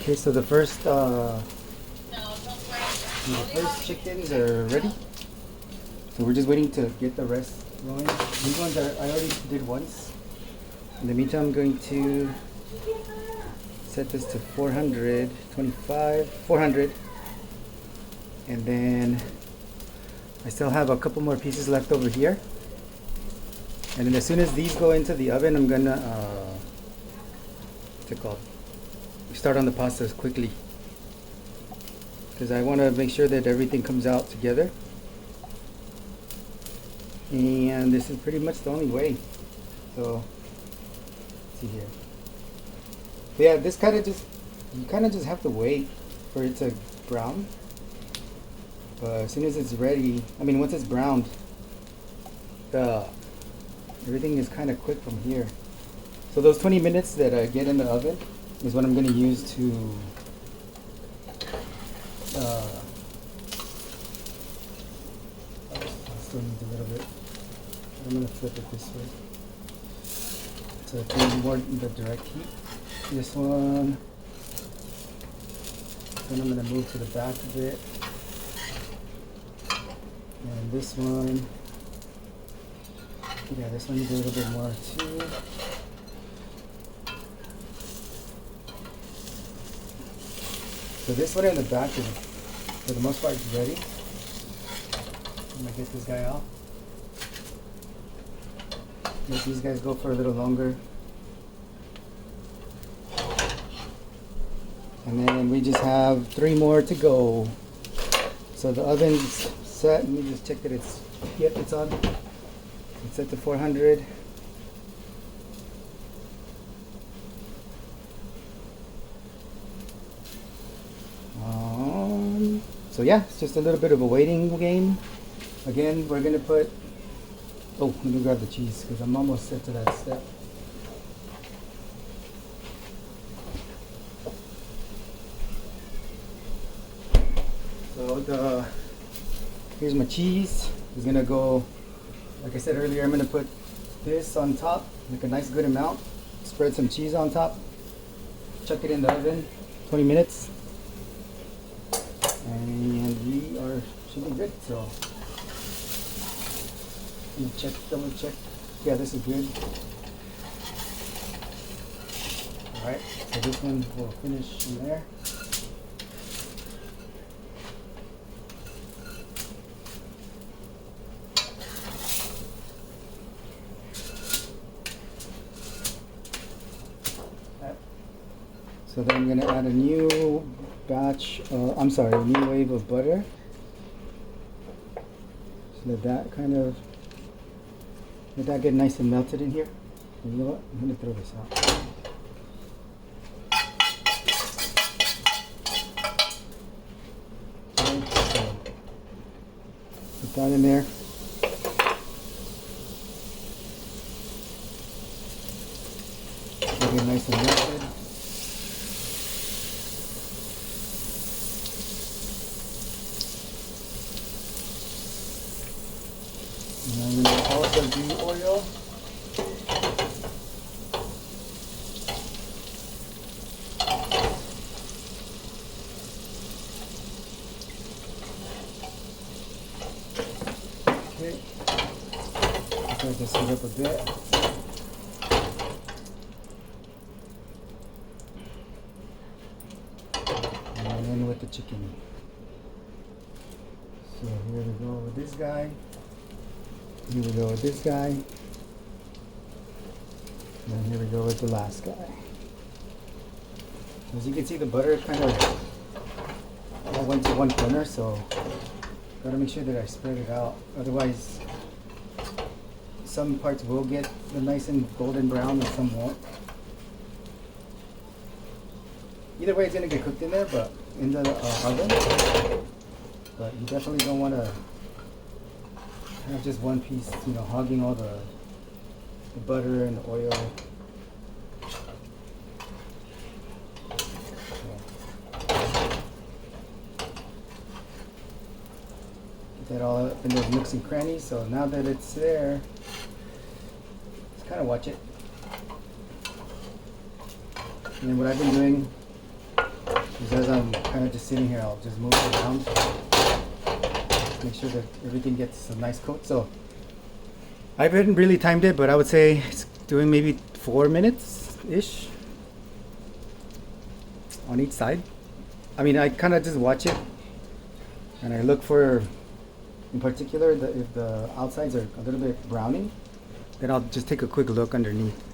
Okay, so the first chickens are ready. So we're just waiting to get the rest going. These ones I already did once. In the meantime, I'm going to set this to 400, and then I still have a couple more pieces left over here. And then as soon as these go into the oven, I'm gonna what's it called? Start on the pastas quickly, because I want to make sure that everything comes out together. And this is pretty much the only way. So let's see here. But yeah, this you kind of just have to wait for it to brown. But as soon as it's ready, I mean once it's browned, everything is kind of quick from here. So those 20 minutes that I get in the oven is what I'm going to use to still needs a little bit. I'm going to flip it this way to bring more the direct heat. This one, then I'm going to move to the back of it, and this one, yeah, this one needs a little bit more too. So this one in the back is, for the most part, ready. I'm gonna get this guy off. Let these guys go for a little longer. And then we just have 3 more to go. So the oven's set. Let me just check that it's on. It's set to 400. So yeah, it's just a little bit of a waiting game. Again, we're gonna put, oh, let me grab the cheese because I'm almost set to that step. So here's my cheese. It's gonna go, like I said earlier, I'm gonna put this on top, like a nice good amount. Spread some cheese on top. Chuck it in the oven, 20 minutes. And we should be good. So let me double check. Yeah, this is good. Alright, so this one will finish in there. So then I'm going to add a new batch, a new wave of butter. So that kind of, let that get nice and melted in here. And you know what? I'm going to throw this out. Okay, so put that in there. Get nice and melted. And I'm going to also do oil. Okay. Let this heat up a bit. And then with the chicken. So here we go with this guy. Here we go with this guy. And then here we go with the last guy. As you can see, the butter kind of all went to one corner, so gotta make sure that I spread it out. Otherwise, some parts will get the nice and golden brown and some won't. Either way, it's gonna get cooked in there, but in the oven. But you definitely don't want to have just one piece, hogging all the butter and the oil. Get that all up in those nooks and crannies. So now that it's there, just kind of watch it. And then what I've been doing Just as I'm kind of just sitting here, I'll just move it around. Just make sure that everything gets a nice coat. So I haven't really timed it, but I would say it's doing maybe 4 minutes-ish on each side. I mean, I kind of just watch it and I look for, in particular, if the outsides are a little bit browning, then I'll just take a quick look underneath.